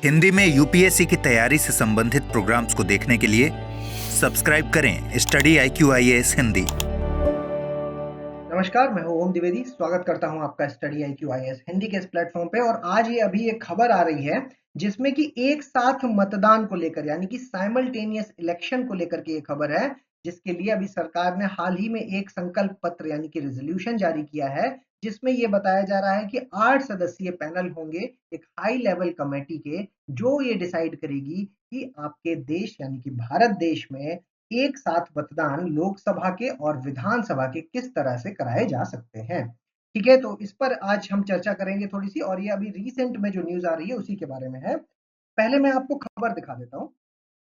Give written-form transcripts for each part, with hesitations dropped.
हिंदी में यूपीएससी की तैयारी से संबंधित प्रोग्राम्स को देखने के लिए सब्सक्राइब करें स्टडी IQIAS हिंदी। नमस्कार, मैं हूं ओम द्विवेदी। स्वागत करता हूं आपका स्टडी IQIAS हिंदी के इस प्लेटफॉर्म पे। और आज ये अभी एक खबर आ रही है जिसमें कि एक साथ मतदान को लेकर यानी कि साइमल्टेनियस इलेक्शन को लेकर के ये खबर है, जिसके लिए अभी सरकार ने हाल ही में एक संकल्प पत्र यानी कि रेजोल्यूशन जारी किया है, जिसमें ये बताया जा रहा है कि 8 सदस्यीय पैनल होंगे एक हाई लेवल कमेटी के, जो ये डिसाइड करेगी कि आपके देश यानी कि भारत देश में एक साथ मतदान लोकसभा के और विधानसभा के किस तरह से कराए जा सकते हैं। ठीक है, तो इस पर आज हम चर्चा करेंगे थोड़ी सी, और ये अभी रिसेंट में जो न्यूज आ रही है उसी के बारे में है। पहले मैं आपको खबर दिखा देता हूँ।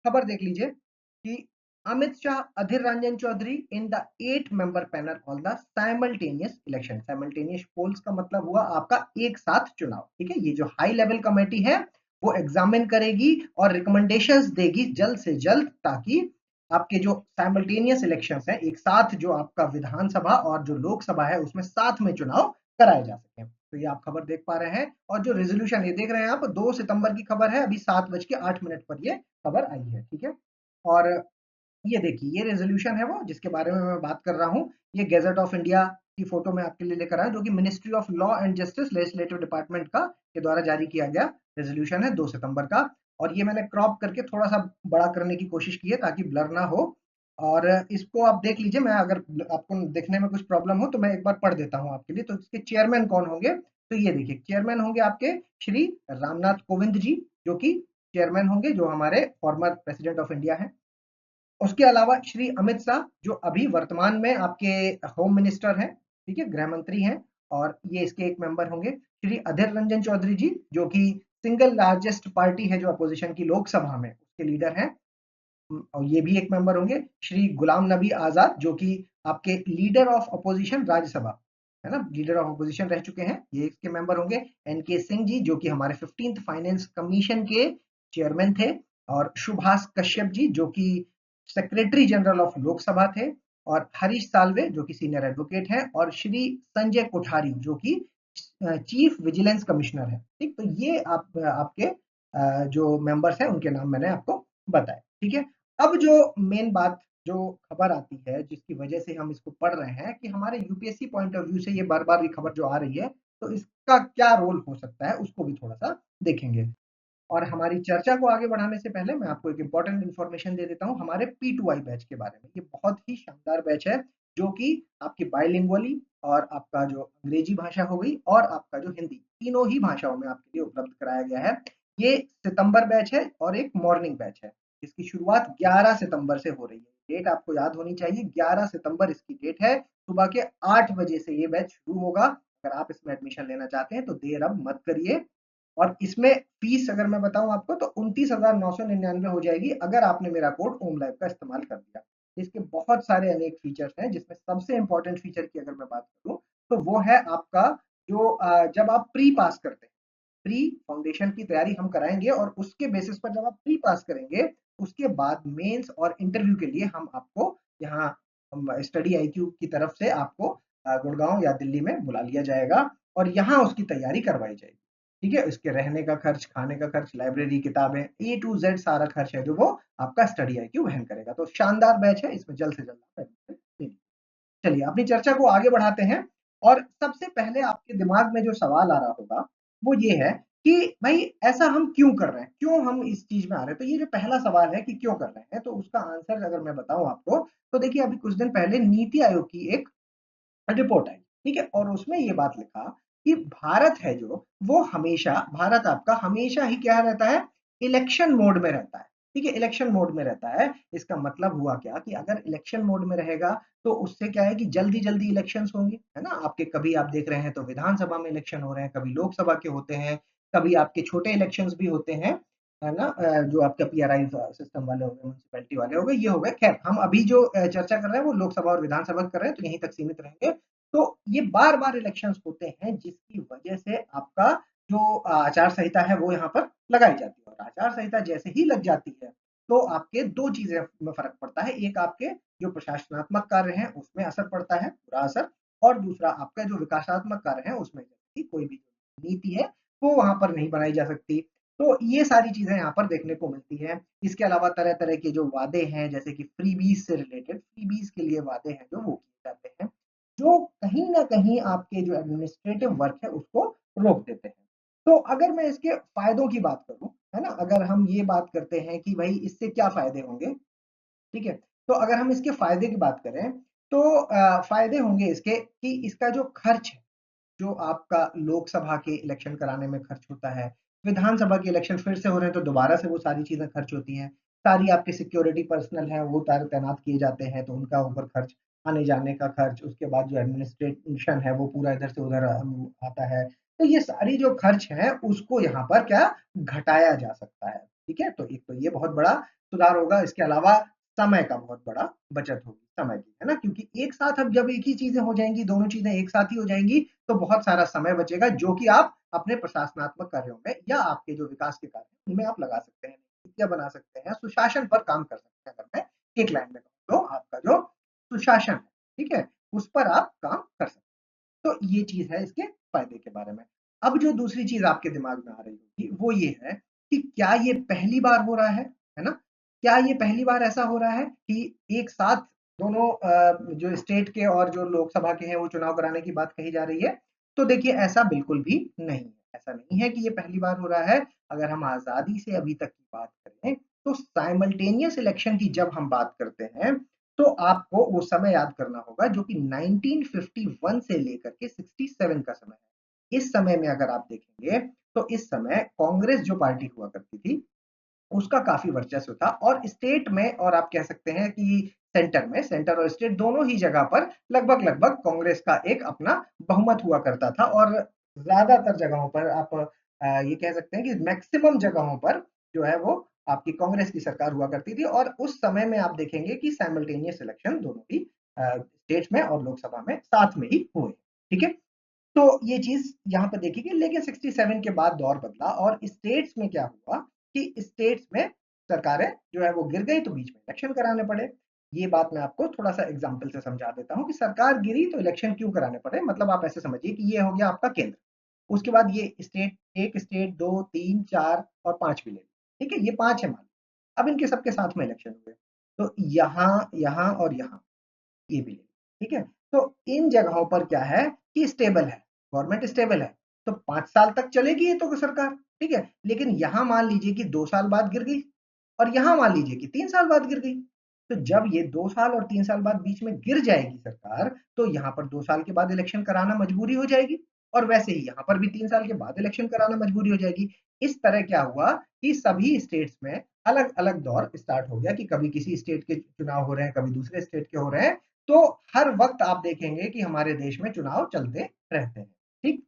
खबर देख लीजिए कि Amit Shah, Adhir Ranjan Chowdhury in the 8 member panel on the simultaneous election. Simultaneous polls का मतलब हुआ आपका एक साथ चुनाव। ठीक है, ये जो हाई लेवल कमेटी है वो एग्जामिन करेगी और रिकमेंडेशंस देगी जल्द से जल्द, ताकि आपके जो साइमल्टेनियस इलेक्शंस हैं, एक साथ जो आपका विधानसभा और जो लोकसभा है उसमें साथ में चुनाव कराए जा सके। तो ये आप खबर देख पा रहे हैं, और जो रेजोल्यूशन ये देख रहे हैं आप, 2 सितंबर की खबर है, अभी 7:08 पर ये खबर आई है। ठीक है, और ये देखिए, ये रेजोल्यूशन है वो जिसके बारे में मैं बात कर रहा हूँ। ये गैजेट ऑफ इंडिया की फोटो में आपके लिए लेकर आया, जो कि ministry of law and justice legislative department का के द्वारा जारी किया गया रेजोल्यूशन है 2 सितंबर का। और ये मैंने क्रॉप करके थोड़ा सा बड़ा करने की कोशिश की है ताकि ब्लर ना हो। और इसको आप देख लीजिए, मैं अगर आपको देखने में कुछ प्रॉब्लम हो तो मैं एक बार पढ़ देता हूँ आपके लिए। तो इसके चेयरमैन कौन होंगे, तो ये देखिए, चेयरमैन होंगे आपके श्री रामनाथ कोविंद जी, जो कि चेयरमैन होंगे, जो हमारे फॉर्मर प्रेसिडेंट ऑफ इंडिया हैं। उसके अलावा श्री अमित शाह, जो अभी वर्तमान में आपके होम मिनिस्टर हैं, ठीक है, गृह मंत्री हैं, और ये इसके एक मेंबर होंगे। श्री अधीर रंजन चौधरी जी, जो कि सिंगल लार्जेस्ट पार्टी है जो अपोजिशन की लोकसभा में, उसके लीडर हैं, और ये भी एक मेंबर होंगे। श्री गुलाम नबी आजाद, जो कि आपके लीडर ऑफ अपोजिशन राज्यसभा है ना, लीडर ऑफ अपोजिशन रह चुके हैं, ये इसके मेंबर होंगे। NK सिंह जी, जो कि हमारे 15th फाइनेंस कमीशन के चेयरमैन थे। और सुभाष कश्यप जी, जो कि सेक्रेटरी जनरल ऑफ लोकसभा थे। और हरीश साल्वे, जो कि सीनियर एडवोकेट हैं। और श्री संजय कोठारी, जो कि चीफ विजिलेंस कमिश्नर है। ठीक, तो ये आपके जो मेंबर्स हैं उनके नाम मैंने आपको बताए। ठीक है, अब जो मेन बात, जो खबर आती है जिसकी वजह से हम इसको पढ़ रहे हैं, कि हमारे यूपीएससी पॉइंट ऑफ व्यू से ये बार बार ये खबर जो आ रही है, तो इसका क्या रोल हो सकता है उसको भी थोड़ा सा देखेंगे। और हमारी चर्चा को आगे बढ़ाने से पहले मैं आपको एक इंपॉर्टेंट इन्फॉर्मेशन दे देता हूँ हमारे P2I बैच के बारे में। ये बहुत ही शानदार बैच है, जो कि आपकी बाइलिंगुअली और आपका जो अंग्रेजी भाषा हो गई और आपका जो हिंदी, तीनों ही भाषाओं में आपके लिए उपलब्ध कराया गया है। ये सितंबर बैच है और एक मॉर्निंग बैच है। इसकी शुरुआत 11 सितंबर से हो रही है। डेट आपको याद होनी चाहिए, 11 सितंबर इसकी डेट है। सुबह के 8 बजे से ये बैच शुरू होगा। अगर आप इसमें एडमिशन लेना चाहते हैं तो देर अब मत करिए। और इसमें फीस अगर मैं बताऊं आपको तो 29,999 हो जाएगी, अगर आपने मेरा कोड ओम लाइव का इस्तेमाल कर दिया। इसके बहुत सारे अनेक फीचर्स हैं, जिसमें सबसे इंपॉर्टेंट फीचर की अगर मैं बात करूं तो वो है आपका जो जब आप प्री पास करते हैं, प्री फाउंडेशन की तैयारी हम कराएंगे, और उसके बेसिस पर जब आप प्री पास करेंगे, उसके बाद मेंस और इंटरव्यू के लिए हम आपको यहाँ स्टडी IQ की तरफ से आपको गुड़गांव या दिल्ली में बुला लिया जाएगा, और यहाँ उसकी तैयारी करवाई जाएगी। ठीक है, इसके रहने का खर्च, खाने का खर्च, लाइब्रेरी, किताबें, A to Z सारा खर्च है जो वो आपका स्टडी IQ वहन करेगा। तो शानदार बैच है, इसमें जल्द से जल्द आप एडमिशन लीजिए। चलिए अपनी चर्चा को आगे बढ़ाते हैं। और सबसे पहले आपके दिमाग में जो सवाल आ रहा होगा वो ये है कि भाई ऐसा हम क्यों कर रहे हैं, क्यों हम इस चीज में आ रहे हैं। तो ये जो पहला सवाल है कि क्यों कर रहे हैं, तो उसका आंसर अगर मैं बताऊं आपको, तो देखिए, अभी कुछ दिन पहले नीति आयोग की एक रिपोर्ट आई। ठीक है, और उसमें ये बात लिखा कि भारत है जो, वो हमेशा, भारत आपका हमेशा ही क्या रहता है, इलेक्शन मोड में रहता है। ठीक है, इलेक्शन मोड में रहता है। इसका मतलब हुआ क्या कि अगर इलेक्शन मोड में रहेगा तो उससे क्या है कि जल्दी जल्दी इलेक्शंस होंगे, है ना। आपके कभी आप देख रहे हैं तो विधानसभा में इलेक्शन हो रहे हैं, कभी लोकसभा के होते हैं, कभी आपके छोटे इलेक्शंस भी होते हैं, है ना। जो आपका PRI सिस्टम वाले हो गए, म्यूनसिपैलिटी वाले हो गए, ये हो गए। खैर, हम अभी जो चर्चा कर रहे हैं वो लोकसभा और विधानसभा कर रहे हैं, तो यहीं तक सीमित रहेंगे। तो ये बार बार इलेक्शंस होते हैं, जिसकी वजह से आपका जो आचार संहिता है वो यहाँ पर लगाई जाती है। और आचार संहिता जैसे ही लग जाती है तो आपके दो चीजें में फर्क पड़ता है। एक, आपके जो प्रशासनात्मक कार्य हैं उसमें असर पड़ता है, बुरा असर। और दूसरा, आपका जो विकासात्मक कार्य है उसमें कोई भी नीति है वो वहां पर नहीं बनाई जा सकती। तो ये सारी चीजें यहाँ पर देखने को मिलती है। इसके अलावा तरह तरह के जो वादे हैं, जैसे कि फ्रीबीज से रिलेटेड, फ्रीबीज के लिए वादे हैं जो वो किए जाते हैं, जो कहीं ना कहीं आपके जो एडमिनिस्ट्रेटिव वर्क है उसको रोक देते हैं। तो अगर मैं इसके फायदों की बात करूं, है ना, अगर हम ये बात करते हैं कि भाई इससे क्या फायदे होंगे, ठीक है, तो अगर हम इसके फायदे की बात करें तो फायदे होंगे इसके कि इसका जो खर्च है, जो आपका लोकसभा के इलेक्शन कराने में खर्च होता है, विधानसभा के इलेक्शन फिर से हो रहे हैं तो दोबारा से वो सारी चीजें खर्च होती हैं, सारी आपकी सिक्योरिटी पर्सनल है वो तैनात किए जाते हैं तो उनका ऊपर खर्च, आने जाने का खर्च, उसके बाद जो एडमिनिस्ट्रेशन है वो पूरा इधर से उधर आता है। तो ये सारी जो खर्च है उसको यहाँ पर क्या घटाया जा सकता है, ठीक है। तो एक तो ये बहुत बड़ा सुधार होगा। इसके अलावा समय का बहुत बड़ा बचत होगी, समय की, है ना, क्योंकि एक साथ अब जब एक ही चीजें हो जाएंगी, दोनों चीजें एक साथ ही हो जाएंगी, तो बहुत सारा समय बचेगा जो कि आप अपने प्रशासनात्मक कार्यों में या आपके जो विकास के कार्य हैं उनमें आप लगा सकते हैं, नीतियां बना सकते हैं, सुशासन पर काम कर सकते हैं। अगर मैं एक लाइन में कहूँ तो आपका जो सुशासन है, ठीक है, उस पर आप काम कर सकते हैं। तो ये चीज है इसके फायदे के बारे में। अब जो दूसरी चीज आपके दिमाग में आ रही होगी वो ये है कि क्या ये पहली बार हो रहा है ना, क्या ये पहली बार ऐसा हो रहा है कि एक साथ दोनों जो स्टेट के और जो लोकसभा के हैं वो चुनाव कराने की बात कही जा रही है? तो देखिए ऐसा बिल्कुल भी नहीं है। ऐसा नहीं है कि ये पहली बार हो रहा है। अगर हम आजादी से अभी तक की बात करें तो साइमल्टेनियस इलेक्शन की जब हम बात करते हैं तो आपको वो समय याद करना होगा जो कि 1951 से लेकर के 67 का समय है। इस समय में अगर आप देखेंगे तो इस समय कांग्रेस जो पार्टी हुआ करती थी उसका काफी वर्चस्व था, और स्टेट में और आप कह सकते हैं कि सेंटर में, सेंटर और स्टेट दोनों ही जगह पर लगभग लगभग कांग्रेस का एक अपना बहुमत हुआ करता था। और ज्यादातर जगहों पर आप ये कह सकते हैं कि मैक्सिमम जगहों पर जो है वो आपकी कांग्रेस की सरकार हुआ करती थी। और उस समय में आप देखेंगे कि साइमल्टेनियस इलेक्शन दोनों ही स्टेट में और लोकसभा में साथ में ही हुए, ठीक है। तो ये चीज यहाँ पर देखी गई, लेकिन 67 के बाद दौर बदला और स्टेट्स में क्या हुआ कि स्टेट्स में सरकारें जो है वो गिर गई तो बीच में इलेक्शन कराने पड़े। ये बात मैं आपको थोड़ा सा एग्जांपल से समझा देता हूँ कि सरकार गिरी तो इलेक्शन क्यों कराने पड़े। मतलब आप ऐसे समझिए कि ये हो गया आपका केंद्र, उसके बाद ये स्टेट, एक स्टेट, दो, तीन, चार और पांच भी ले लो, ठीक है, ये पांच है मान, अब इनके सबके साथ में इलेक्शन हुए तो यहाँ, यहाँ और यहाँ ये भी ले, ठीक है। तो इन जगहों पर क्या है कि स्टेबल है, गवर्नमेंट स्टेबल है, तो 5 साल तक चलेगी ये तो सरकार, ठीक है। लेकिन यहां मान लीजिए कि 2 साल बाद गिर गई और यहां मान लीजिए कि 3 साल बाद गिर गई, तो जब ये 2 साल और 3 साल बाद बीच में गिर जाएगी सरकार तो यहाँ पर 2 साल के बाद इलेक्शन कराना मजबूरी हो जाएगी, और वैसे ही यहाँ पर भी 3 साल के बाद इलेक्शन कराना मजबूरी हो जाएगी। इस तरह क्या हुआ कि सभी स्टेट्स में अलग अलग दौर स्टार्ट हो गया कि कभी किसी स्टेट के चुनाव हो रहे हैं, कभी दूसरे स्टेट के हो रहे हैं। तो हर वक्त आप देखेंगे कि हमारे देश में चुनाव चलते रहते हैं, ठीक।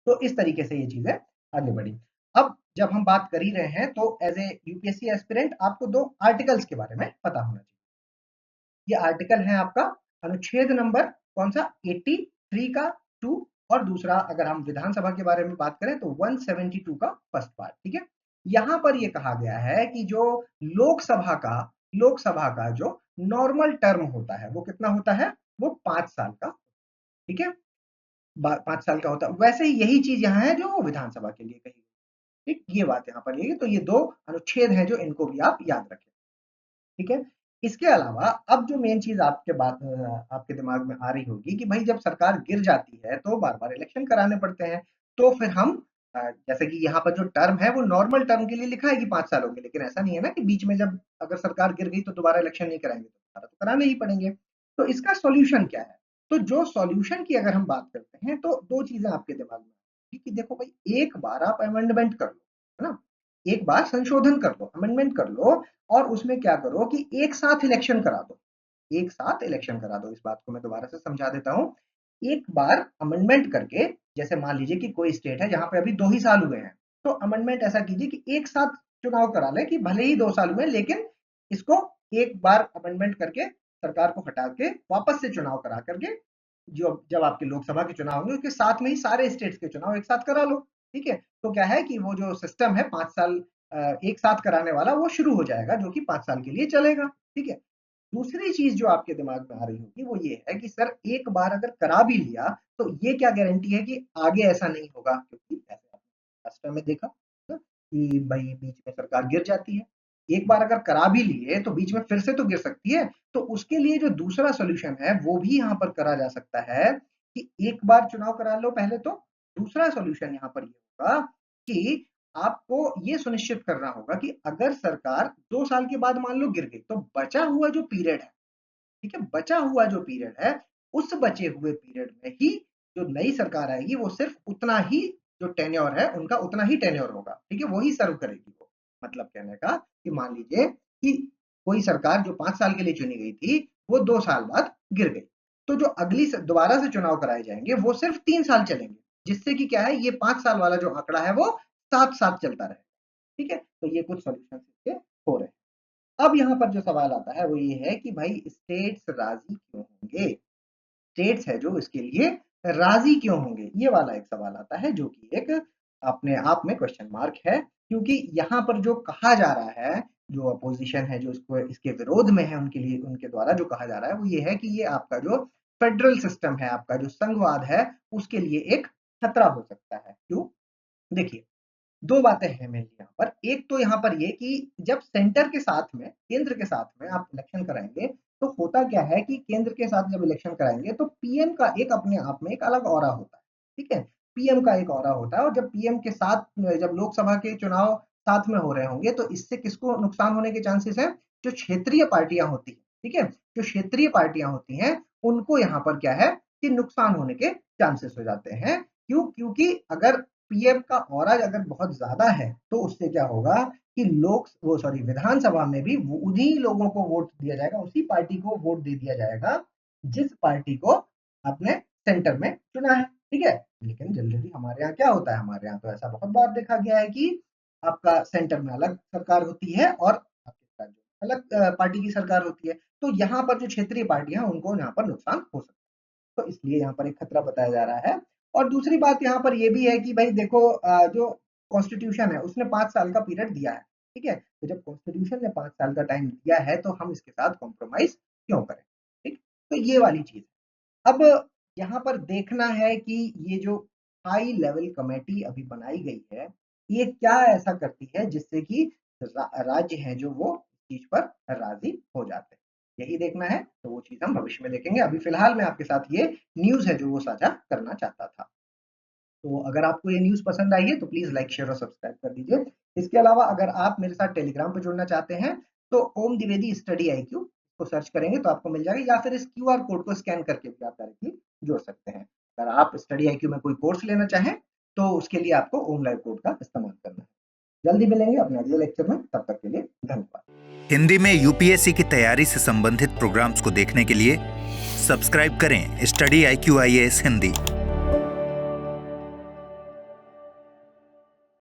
तो इस तरीके से ये चीजें आगे बढ़ी। अब जब हम बात कर ही रहे हैं तो एज ए यूपीएससी एस्पिरेंट आपको दो आर्टिकल्स के बारे में पता होना चाहिए। ये आर्टिकल है आपका अनुच्छेद नंबर कौन सा, 83 का 2, और दूसरा अगर हम विधानसभा के बारे में बात करें तो 172 का फर्स्ट पार्ट, ठीक है। यहां पर ये कहा गया है कि जो लोकसभा का लोकसभा का जो नॉर्मल टर्म होता है वो कितना होता है, वो 5 साल का, ठीक है, 5 साल का होता है। वैसे ही यही चीज यहाँ है जो विधानसभा के लिए कही, ठीक, ये बात यहाँ पर ये, तो ये दो अनुच्छेद हैं जो इनको भी आप याद रखें, ठीक है। इसके अलावा अब जो मेन चीज आपके दिमाग में आ रही होगी कि भाई जब सरकार गिर जाती है तो बार बार इलेक्शन कराने पड़ते हैं, तो फिर हम जैसे कि यहाँ पर जो टर्म है वो नॉर्मल टर्म के लिए लिखा है कि 5 साल होंगे, लेकिन ऐसा नहीं है ना कि बीच में जब अगर सरकार गिर गई तो दोबारा इलेक्शन नहीं कराएंगे, तो दोबारा तो कराने ही पड़ेंगे। तो इसका सॉल्यूशन क्या है? तो जो सॉल्यूशन की अगर हम बात करते हैं तो दो चीजें आपके दिमाग में आएंगी कि देखो भाई एक बार आप अमेंडमेंट कर लो, है ना, एक बार संशोधन कर लो, अमेंडमेंट कर लो, और उसमें क्या करो कि एक साथ इलेक्शन करा दो, एक साथ इलेक्शन करा दो। इस बात को मैं दोबारा से समझा देता हूँ। एक बार अमेंडमेंट करके, जैसे मान लीजिए कि कोई स्टेट है जहां पे अभी 2 ही साल हुए हैं, तो अमेंडमेंट ऐसा कीजिए कि एक साथ चुनाव करा ले कि भले ही 2 साल हुए लेकिन इसको एक बार अमेंडमेंट करके सरकार को हटा के वापस से चुनाव करा करके जो जब आपके लोकसभा के चुनाव होंगे उसके साथ में ही सारे स्टेट्स के चुनाव एक साथ करा लो, ठीक है। तो क्या है कि वो जो सिस्टम है 5 साल एक साथ कराने वाला वो शुरू हो जाएगा जो कि 5 साल के लिए चलेगा, ठीक है। दूसरी चीज जो आपके दिमाग में आ रही होगी वो ये है कि सर एक बार अगर करा भी लिया तो ये क्या गारंटी है कि आगे ऐसा नहीं होगा, क्योंकि ऐसे आपने राष्ट्र में देखा ना, कि भाई बीच में सरकार गिर जाती है। एक बार अगर करा भी लिए तो बीच में फिर से तो गिर सकती है, तो उसके लिए जो दूसरा सॉल्यूशन है वो भी यहाँ पर करा जा सकता है कि एक बार चुनाव करा लो पहले तो। दूसरा सॉल्यूशन यहाँ पर ये होगा कि आपको ये सुनिश्चित करना होगा कि अगर सरकार 2 साल के बाद मान लो गिर गई, तो बचा हुआ जो पीरियड है, ठीक है, बचा हुआ जो पीरियड है, उस बचे हुए पीरियड में ही जो नई सरकार आएगी वो सिर्फ उतना ही जो टेन्योर है उनका उतना ही टेन्योर होगा, ठीक है, वही सर्व करेगी वो। मतलब कहने का कि मान लीजिए कि कोई सरकार जो 5 साल के लिए चुनी गई थी वो 2 साल बाद गिर गई, तो जो अगली दोबारा से चुनाव कराए जाएंगे वो सिर्फ 3 साल चलेंगे, जिससे कि क्या है, ये 5 साल वाला जो आंकड़ा है वो 7-7 चलता रहेगा। ठीक है, तो ये कुछ सॉल्यूशन इसके हो रहे हैं। अब यहाँ पर जो सवाल आता है वो ये है कि भाई स्टेट्स राजी क्यों होंगे, स्टेट्स है जो इसके लिए राजी क्यों होंगे, ये वाला एक सवाल आता है जो कि एक अपने आप में क्वेश्चन मार्क है, क्योंकि यहाँ पर जो कहा जा रहा है, जो अपोजिशन है जो इसको इसके विरोध में है, उनके लिए उनके द्वारा जो कहा जा रहा है वो ये है कि ये आपका जो फेडरल सिस्टम है, आपका जो संघवाद है, उसके लिए एक खतरा हो सकता है। क्यों? देखिए, 2 बातें हैं मेनली यहाँ पर। एक तो यहाँ पर ये कि जब सेंटर के साथ में, केंद्र के साथ में आप इलेक्शन कराएंगे, तो होता क्या है कि केंद्र के साथ जब इलेक्शन कराएंगे तो पीएम का एक अपने आप में एक अलग ऑरा होता है, ठीक है? पीएम का एक ऑरा होता है, और जब पीएम के साथ जब लोकसभा के चुनाव साथ में हो रहे होंगे तो इससे किसको नुकसान होने के चांसेस हैं? जो क्षेत्रीय पार्टियां होती हैं, ठीक है? जो क्षेत्रीय पार्टियां होती हैं, उनको यहाँ पर क्या है कि नुकसान होने के चांसेस हो जाते हैं। क्यों? क्योंकि अगर पीएम का ऑरा अगर बहुत ज्यादा है तो उससे क्या होगा कि विधानसभा में भी उन्हीं लोगों को वोट दिया जाएगा, उसी पार्टी को वोट दे दिया जाएगा जिस पार्टी को आपने सेंटर में चुना है, ठीक है? लेकिन जनरली हमारे यहाँ क्या होता है, हमारे यहाँ तो ऐसा बहुत बार देखा गया है कि आपका सेंटर में अलग सरकार होती है और आपके राज्य में अलग पार्टी की सरकार होती है, तो यहाँ पर जो क्षेत्रीय पार्टियां हैं उनको यहाँ पर नुकसान हो सकता है, तो इसलिए यहाँ पर एक खतरा बताया जा रहा है। और दूसरी बात यहाँ पर ये भी है कि भाई देखो, जो कॉन्स्टिट्यूशन है उसने 5 साल का पीरियड दिया है, ठीक है? तो जब कॉन्स्टिट्यूशन ने 5 साल का टाइम दिया है तो हम इसके साथ कॉम्प्रोमाइज क्यों करें, ठीक? तो ये वाली चीज। अब यहाँ पर देखना है कि ये जो हाई लेवल कमेटी अभी बनाई गई है, ये क्या ऐसा करती है जिससे कि राज्य हैं जो वो इस चीज पर राजी हो जाते हैं, यही देखना है। तो वो चीज हम भविष्य में देखेंगे, अभी फिलहाल मैं आपके साथ ये न्यूज है जो वो साझा करना चाहता था। तो अगर आपको ये न्यूज़ पसंद आई है तो प्लीज़ लाइक, शेयर और सब्सक्राइब कर दीजिए। इसके अलावा अगर आप मेरे साथ टेलीग्राम पे जुड़ना चाहते हैं तो ओम द्विवेदी स्टडी IQ को सर्च करेंगे तो आपको मिल जाएगा, या फिर इस QR कोड को स्कैन करके भी आप डायरेक्टली जुड़ सकते हैं। अगर आप स्टडी IQ में कोई कोर्स लेना चाहें तो उसके लिए आपको ओम लाइव कोड का इस्तेमाल करना है। जल्दी मिलेंगे अपने अगले लेक्चर में, तब तक के लिए धन्यवाद। हिंदी में यूपीएससी की तैयारी से संबंधित प्रोग्राम्स को देखने के लिए सब्सक्राइब करें स्टडी IQ IAS हिंदी।